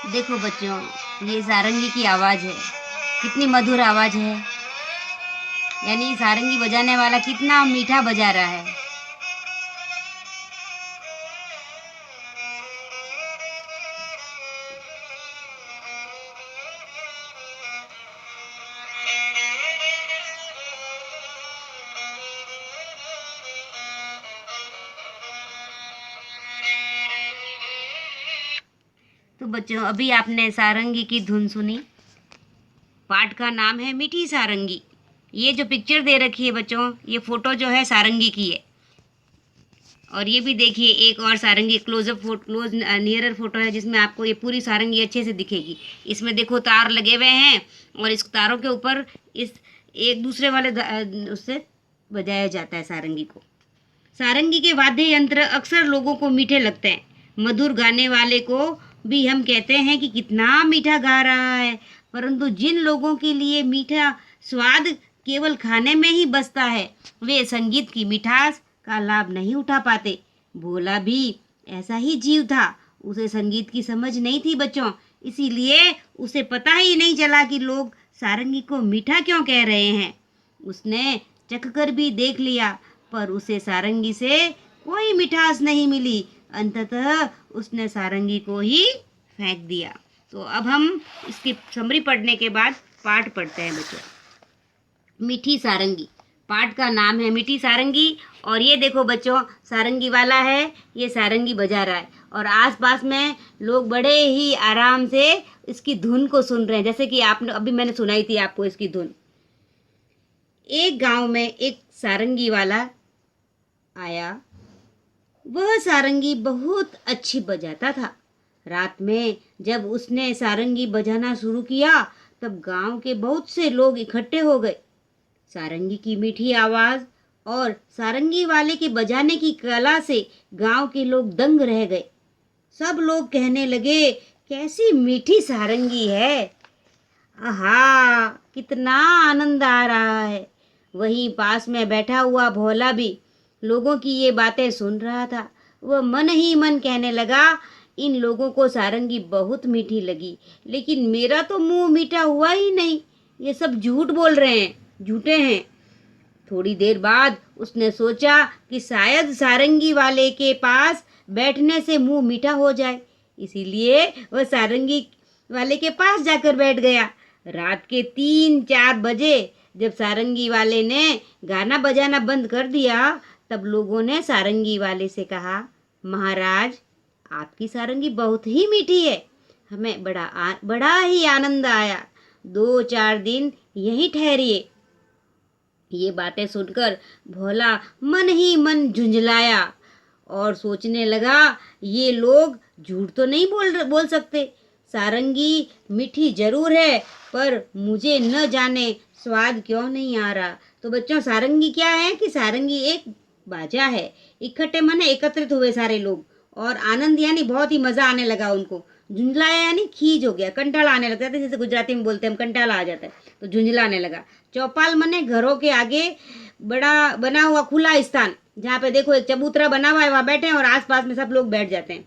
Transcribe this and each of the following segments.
देखो बच्चों, ये सारंगी की आवाज़ है। कितनी मधुर आवाज़ है। यानी सारंगी बजाने वाला कितना मीठा बजा रहा है। तो बच्चों, अभी आपने सारंगी की धुन सुनी। पाठ का नाम है मीठी सारंगी। ये जो पिक्चर दे रखी है बच्चों, ये फोटो जो है सारंगी की है। और ये भी देखिए, एक और सारंगी क्लोज नियरर फोटो है, जिसमें आपको ये पूरी सारंगी अच्छे से दिखेगी। इसमें देखो तार लगे हुए हैं, और इस तारों के ऊपर इस एक दूसरे वाले उससे बजाया जाता है सारंगी को। सारंगी के वाद्य यंत्र अक्सर लोगों को मीठे लगते हैं। मधुर गाने वाले को भी हम कहते हैं कि कितना मीठा गा रहा है। परंतु जिन लोगों के लिए मीठा स्वाद केवल खाने में ही बसता है, वे संगीत की मिठास का लाभ नहीं उठा पाते। भोला भी ऐसा ही जीव था। उसे संगीत की समझ नहीं थी बच्चों, इसीलिए उसे पता ही नहीं चला कि लोग सारंगी को मीठा क्यों कह रहे हैं। उसने चख कर भी देख लिया, पर उसे सारंगी से कोई मिठास नहीं मिली। अंततः उसने सारंगी को ही फेंक दिया। तो अब हम इसकी समरी पढ़ने के बाद पाठ पढ़ते हैं बच्चों। मीठी सारंगी। पाठ का नाम है मीठी सारंगी। और ये देखो बच्चों, सारंगी वाला है, ये सारंगी बजा रहा है, और आसपास में लोग बड़े ही आराम से इसकी धुन को सुन रहे हैं, जैसे कि आपने अभी मैंने सुनाई थी आपको इसकी धुन। एक गांव में एक सारंगी वाला आया। वह सारंगी बहुत अच्छी बजाता था। रात में जब उसने सारंगी बजाना शुरू किया, तब गांव के बहुत से लोग इकट्ठे हो गए। सारंगी की मीठी आवाज और सारंगी वाले के बजाने की कला से गांव के लोग दंग रह गए। सब लोग कहने लगे, कैसी मीठी सारंगी है। आहा, कितना आनंद आ रहा है। वहीं पास में बैठा हुआ भोला भी लोगों की ये बातें सुन रहा था। वह मन ही मन कहने लगा, इन लोगों को सारंगी बहुत मीठी लगी, लेकिन मेरा तो मुंह मीठा हुआ ही नहीं। ये सब झूठ बोल रहे हैं, झूठे हैं। थोड़ी देर बाद उसने सोचा कि शायद सारंगी वाले के पास बैठने से मुंह मीठा हो जाए। इसीलिए वह सारंगी वाले के पास जाकर बैठ गया। रात के 3-4 बजे जब सारंगी वाले ने गाना बजाना बंद कर दिया, तब लोगों ने सारंगी वाले से कहा, महाराज, आपकी सारंगी बहुत ही मीठी है। हमें बड़ा ही आनंद आया। 2-4 दिन यहीं ठहरिए। ये बातें सुनकर भोला मन ही मन झुंझलाया और सोचने लगा, ये लोग झूठ तो नहीं बोल सकते। सारंगी मीठी जरूर है, पर मुझे न जाने स्वाद क्यों नहीं आ रहा। तो बच्चों, सारंगी क्या है कि सारंगी एक बाजा है। इकट्ठे माने एकत्रित हुए सारे लोग, और आनंद यानी बहुत ही मजा आने लगा उनको। झुंझलाया यानी खीज हो गया, कंटाला आने लगता है, जैसे गुजराती में बोलते हैं हम, कंटाला आ जाता है, तो झुंझलाने लगा। चौपाल मने घरों के आगे बड़ा बना हुआ खुला स्थान, जहाँ पे देखो एक चबूतरा बना हुआ है, वहां बैठे हैं और आसपास में सब लोग बैठ जाते हैं।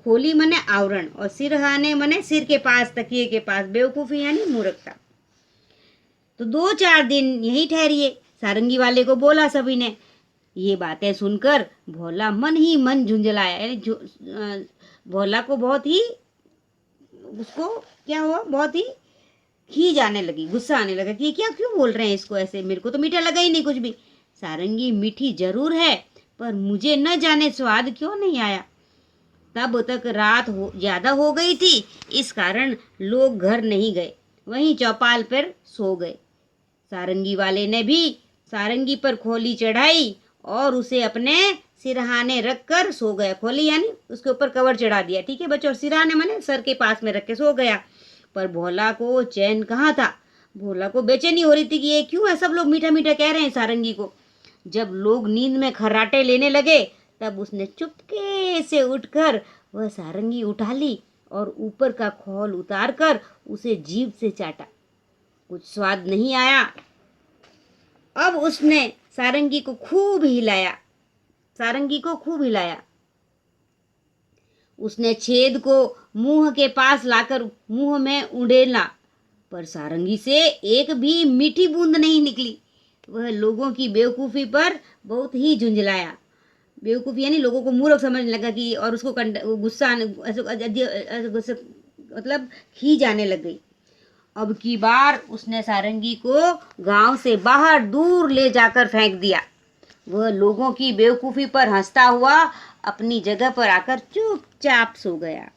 खोली मने आवरण, और सिरहाने मने सिर के पास, तकिए के पास। बेवकूफी यानी मूर्खता। तो 2-4 दिन यहीं ठहरिए, सारंगी वाले को बोला सभी ने। ये बातें सुनकर भोला मन ही मन झुंझलाया, यानी भोला को बहुत ही, उसको क्या हुआ, बहुत ही खीज आने लगी, गुस्सा आने लगा कि ये क्या, क्यों बोल रहे हैं इसको ऐसे, मेरे को तो मीठा लगा ही नहीं कुछ भी। सारंगी मीठी जरूर है, पर मुझे न जाने स्वाद क्यों नहीं आया। तब तक रात ज्यादा हो गई थी, इस कारण लोग घर नहीं गए, वहीं चौपाल पर सो गए। सारंगी वाले ने भी सारंगी पर खोली चढ़ाई और उसे अपने सिरहाने रख कर सो गया। खोली यानी उसके ऊपर कवर चढ़ा दिया, ठीक है बच्चों। सिरहाने माने सर के पास में रख के सो गया। पर भोला को चैन कहाँ था। भोला को बेचैनी हो रही थी कि ये क्यों है, सब लोग मीठा मीठा कह रहे हैं सारंगी को। जब लोग नींद में खर्राटे लेने लगे, तब उसने चुपके से उठकर वह सारंगी उठा ली और ऊपर का खोल उतार कर उसे जीभ से चाटा। कुछ स्वाद नहीं आया। अब उसने सारंगी को खूब हिलाया। उसने छेद को मुंह के पास लाकर मुंह में उड़ेला, पर सारंगी से एक भी मीठी बूंद नहीं निकली। वह लोगों की बेवकूफ़ी पर बहुत ही झुंझलाया। बेवकूफ़ी यानी लोगों को मूर्ख समझने लगा कि, और उसको गुस्सा मतलब खींच आने लग गई। अब की बार उसने सारंगी को गांव से बाहर दूर ले जाकर फेंक दिया। वह लोगों की बेवकूफ़ी पर हंसता हुआ अपनी जगह पर आकर चुपचाप सो गया।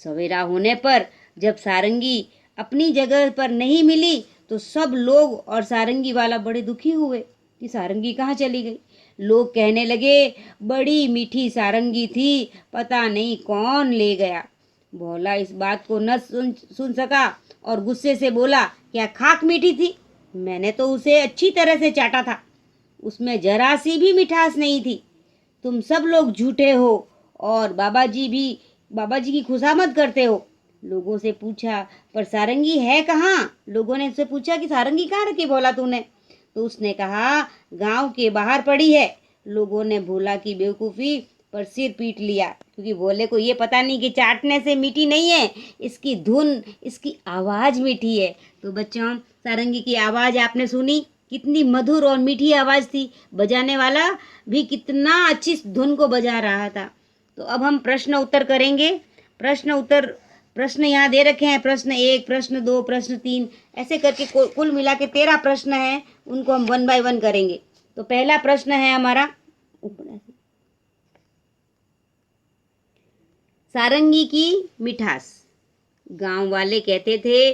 सवेरा होने पर जब सारंगी अपनी जगह पर नहीं मिली तो सब लोग और सारंगी वाला बड़े दुखी हुए कि सारंगी कहाँ चली गई। लोग कहने लगे, बड़ी मीठी सारंगी थी, पता नहीं कौन ले गया। भोला इस बात को न सुन सका और गुस्से से बोला, क्या खाक मीठी थी? मैंने तो उसे अच्छी तरह से चाटा था, उसमें जरा सी भी मिठास नहीं थी। तुम सब लोग झूठे हो और बाबा जी की खुशामद करते हो। लोगों से पूछा, पर सारंगी है कहाँ? लोगों ने उससे पूछा कि सारंगी कहाँ रखी भोला तूने? तो उसने कहा, गांव के बाहर पड़ी है। लोगों ने भोला की बेवकूफ़ी पर सिर पीट लिया, क्योंकि भोले को ये पता नहीं कि चाटने से मीठी नहीं है, इसकी धुन, इसकी आवाज़ मीठी है। तो बच्चों, सारंगी की आवाज़ आपने सुनी, कितनी मधुर और मीठी आवाज़ थी। बजाने वाला भी कितना अच्छी धुन को बजा रहा था। तो अब हम प्रश्न उत्तर करेंगे। प्रश्न यहाँ दे रखे हैं, प्रश्न 1, प्रश्न 2, प्रश्न 3, ऐसे करके कुल मिला के 13 प्रश्न हैं। उनको हम 1 बाय 1 करेंगे। तो पहला प्रश्न है हमारा, सारंगी की मिठास। गांव वाले कहते थे,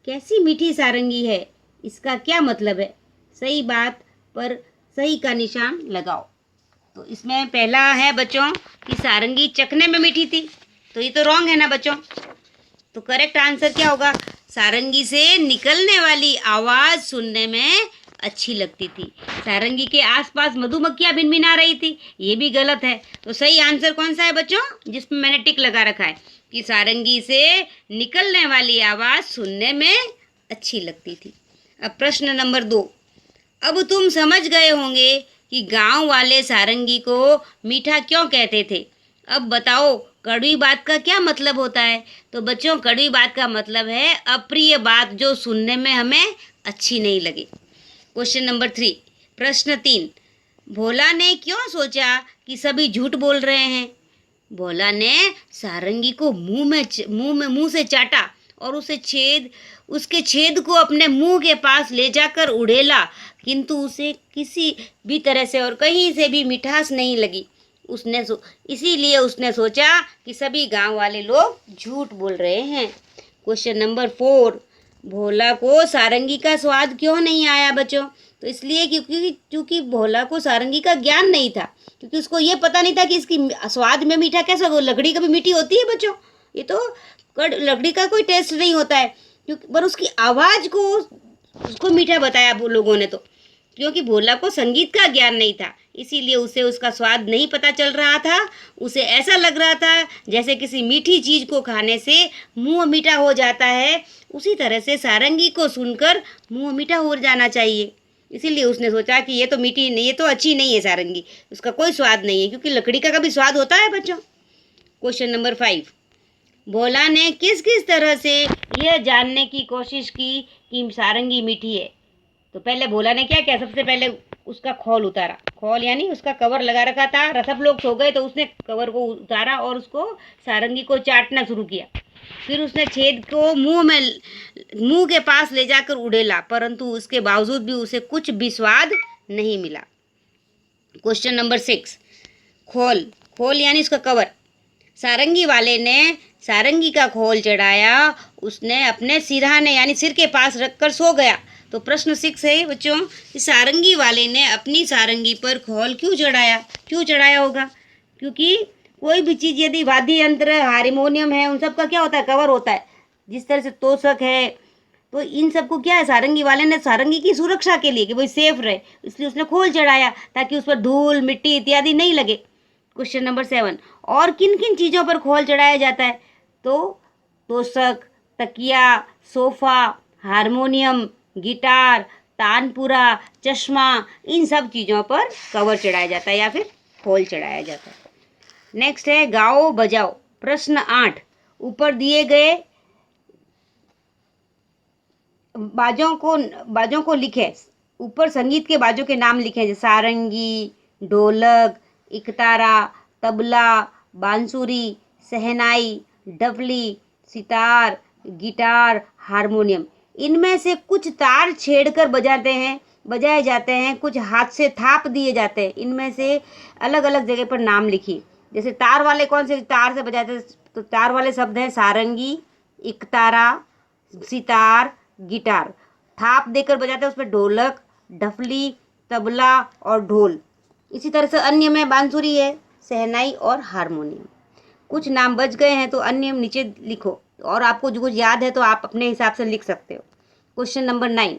कैसी मीठी सारंगी है, इसका क्या मतलब है? सही बात पर सही का निशान लगाओ। तो इसमें पहला है बच्चों कि सारंगी चखने में मीठी थी, तो ये तो रॉन्ग है ना बच्चों। तो करेक्ट आंसर क्या होगा? सारंगी से निकलने वाली आवाज़ सुनने में अच्छी लगती थी। सारंगी के आसपास मधुमक्खियाँ भिनभिना रही थी, ये भी गलत है। तो सही आंसर कौन सा है बच्चों? जिसमें मैंने टिक लगा रखा है कि सारंगी से निकलने वाली आवाज़ सुनने में अच्छी लगती थी। अब प्रश्न नंबर 2। अब तुम समझ गए होंगे कि गांव वाले सारंगी को मीठा क्यों कहते थे। अब बताओ, कड़वी बात का क्या मतलब होता है? तो बच्चों, कड़वी बात का मतलब है अप्रिय बात जो सुनने में हमें अच्छी नहीं लगे। क्वेश्चन नंबर 3, प्रश्न 3, भोला ने क्यों सोचा कि सभी झूठ बोल रहे हैं? भोला ने सारंगी को मुंह से चाटा और उसके छेद को अपने मुंह के पास ले जाकर उड़ेला, किंतु उसे किसी भी तरह से और कहीं से भी मिठास नहीं लगी। इसीलिए उसने सोचा कि सभी गांव वाले लोग झूठ बोल रहे हैं। क्वेश्चन नंबर 4, भोला को सारंगी का स्वाद क्यों नहीं आया बच्चों? तो इसलिए क्योंकि भोला को सारंगी का ज्ञान नहीं था, क्योंकि उसको ये पता नहीं था कि इसकी स्वाद में मीठा कैसा हो। लकड़ी कभी मीठी होती है बच्चों? ये तो लकड़ी का कोई टेस्ट नहीं होता है, क्योंकि पर उसकी आवाज़ को उसको मीठा बताया लोगों ने। तो क्योंकि भोला को संगीत का ज्ञान नहीं था, इसीलिए उसे उसका स्वाद नहीं पता चल रहा था। उसे ऐसा लग रहा था जैसे किसी मीठी चीज़ को खाने से मुंह मीठा हो जाता है, उसी तरह से सारंगी को सुनकर मुंह मीठा हो जाना चाहिए। इसीलिए उसने सोचा कि ये तो मीठी नहीं, ये तो अच्छी नहीं है सारंगी, उसका कोई स्वाद नहीं है, क्योंकि लकड़ी का कभी स्वाद होता है बच्चों। क्वेश्चन नंबर 5, भोला ने किस किस तरह से यह जानने की कोशिश की कि सारंगी मीठी है? तो पहले भोला ने क्या किया, सबसे पहले उसका खोल उतारा। खोल यानी उसका कवर लगा रखा था, सब लोग सो गए तो उसने कवर को उतारा और उसको सारंगी को चाटना शुरू किया। फिर उसने छेद को मुंह के पास ले जाकर उड़ेला, परंतु उसके बावजूद भी उसे कुछ भी स्वाद नहीं मिला। क्वेश्चन नंबर 6, खोल यानी उसका कवर। सारंगी वाले ने सारंगी का खोल चढ़ाया, उसने अपने सिरहाने यानी सिर के पास रखकर सो गया। तो प्रश्न 6 है बच्चों कि सारंगी वाले ने अपनी सारंगी पर खोल क्यों चढ़ाया होगा? क्योंकि कोई भी चीज़, यदि वाद्य यंत्र, हारमोनियम है, उन सब का क्या होता है, कवर होता है। जिस तरह से तोशक है, तो इन सबको क्या है, सारंगी वाले ने सारंगी की सुरक्षा के लिए कि वो सेफ रहे, इसलिए उसने खोल चढ़ाया ताकि उस पर धूल मिट्टी इत्यादि नहीं लगे। क्वेश्चन नंबर 7, और किन किन चीज़ों पर खोल चढ़ाया जाता है? तो तोशक, तकिया, सोफा, हारमोनियम, गिटार, तानपुरा, चश्मा, इन सब चीज़ों पर कवर चढ़ाया जाता है या फिर खोल चढ़ाया जाता है। नेक्स्ट है गाओ बजाओ। प्रश्न 8, ऊपर दिए गए बाजों को लिखे। ऊपर संगीत के बाजों के नाम लिखे, जैसे सारंगी, ढोलक, इकतारा, तबला, बांसुरी, शहनाई, डफली, सितार, गिटार, हारमोनियम। इनमें से कुछ तार छेड़कर बजाए जाते हैं, कुछ हाथ से थाप दिए जाते हैं। इनमें से अलग अलग जगह पर नाम लिखिए। जैसे तार वाले कौन से तार से बजाते हैं, तो तार वाले शब्द हैं सारंगी, इकतारा, सितार, गिटार। थाप देकर बजाते हैं उसमें ढोलक, ढफली, तबला और ढोल। इसी तरह से अन्य में बांसुरी है, शहनाई और हारमोनियम। कुछ नाम बच गए हैं तो अन्य नीचे लिखो, और आपको जो कुछ याद है तो आप अपने हिसाब से लिख सकते हो। क्वेश्चन नंबर 9,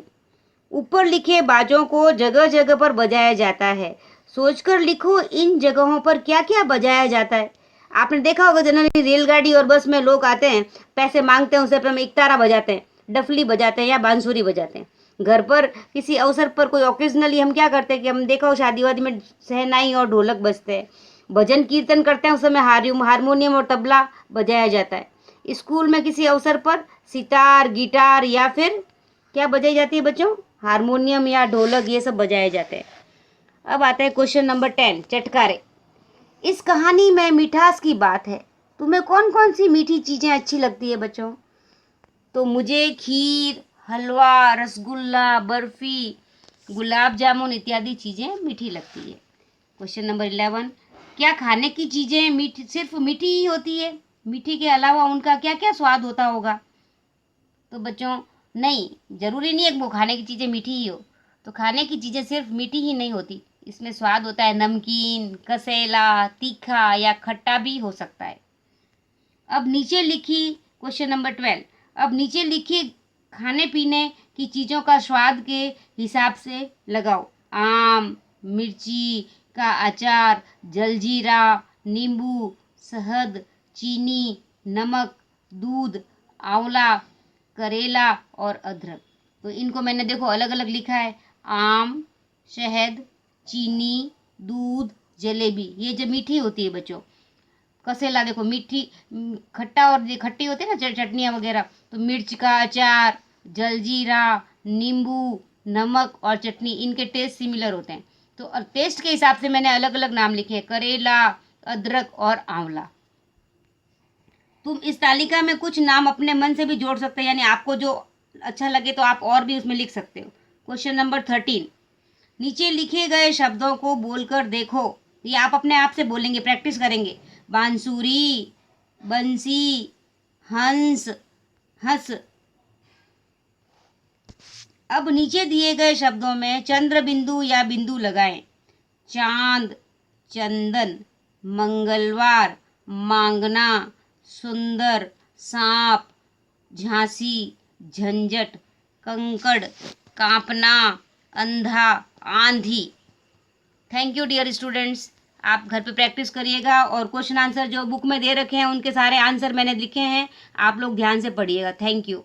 ऊपर लिखे बाजों को जगह जगह पर बजाया जाता है। सोचकर लिखो इन जगहों पर क्या क्या बजाया जाता है। आपने देखा होगा जनरली रेलगाड़ी और बस में लोग आते हैं, पैसे मांगते हैं, उससे पहले इकतारा बजाते हैं, डफली बजाते हैं या बांसुरी बजाते हैं। घर पर किसी अवसर पर कोई ओकेजनली हम क्या करते हैं कि हम देखा हो शादी वादी में शहनाई और ढोलक बजते हैं। भजन कीर्तन करते हैं उस समय हारमोनियम और तबला बजाया जाता है। स्कूल में किसी अवसर पर सितार, गिटार या फिर क्या बजाई जाती है बच्चों, हारमोनियम या ढोलक, ये सब बजाए जाते हैं। अब आता है क्वेश्चन नंबर 10, चटकारे। इस कहानी में मिठास की बात है। तुम्हें कौन कौन सी मीठी चीज़ें अच्छी लगती है बच्चों? तो मुझे खीर, हलवा, रसगुल्ला, बर्फ़ी, गुलाब जामुन इत्यादि चीज़ें मीठी लगती है। क्वेश्चन नंबर 11, क्या खाने की चीज़ें सिर्फ मीठी ही होती है? मीठी के अलावा उनका क्या क्या स्वाद होता होगा? तो बच्चों नहीं, ज़रूरी नहीं है कि वो खाने की चीज़ें मीठी ही हो। तो खाने की चीज़ें सिर्फ मीठी ही नहीं होती, इसमें स्वाद होता है नमकीन, कसेला, तीखा या खट्टा भी हो सकता है। अब नीचे लिखी क्वेश्चन नंबर 12, अब नीचे लिखी खाने पीने की चीज़ों का स्वाद के हिसाब से लगाओ। आम, मिर्ची का अचार, जलजीरा, नींबू, शहद, चीनी, नमक, दूध, आंवला, करेला और अदरक। तो इनको मैंने देखो अलग अलग लिखा है, आम, शहद, चीनी, दूध, जलेबी, ये जो मीठी होती है बच्चों। कसेला देखो मीठी, खट्टा और खट्टी होती है ना चटनियाँ वगैरह, तो मिर्च का अचार, जलजीरा, नींबू, नमक और चटनी, इनके टेस्ट सिमिलर होते हैं। तो टेस्ट के हिसाब से मैंने अलग अलग नाम लिखे हैं, करेला, अदरक और आंवला। तुम इस तालिका में कुछ नाम अपने मन से भी जोड़ सकते हैं, यानी आपको जो अच्छा लगे तो आप और भी उसमें लिख सकते हो। क्वेश्चन नंबर 13, नीचे लिखे गए शब्दों को बोलकर देखो। ये आप अपने आप से बोलेंगे, प्रैक्टिस करेंगे। बांसुरी, बंसी, हंस, हंस। अब नीचे दिए गए शब्दों में चंद्र बिंदु या बिंदु लगाएं। चांद, चंदन, मंगलवार, मांगना, सुंदर, सांप, झांसी, झंझट, कंकड़, कांपना, अंधा, आंधी। Thank you dear students. आप घर पे प्रैक्टिस करिएगा और क्वेश्चन आंसर जो बुक में दे रखे हैं उनके सारे आंसर मैंने लिखे हैं, आप लोग ध्यान से पढ़िएगा। Thank you.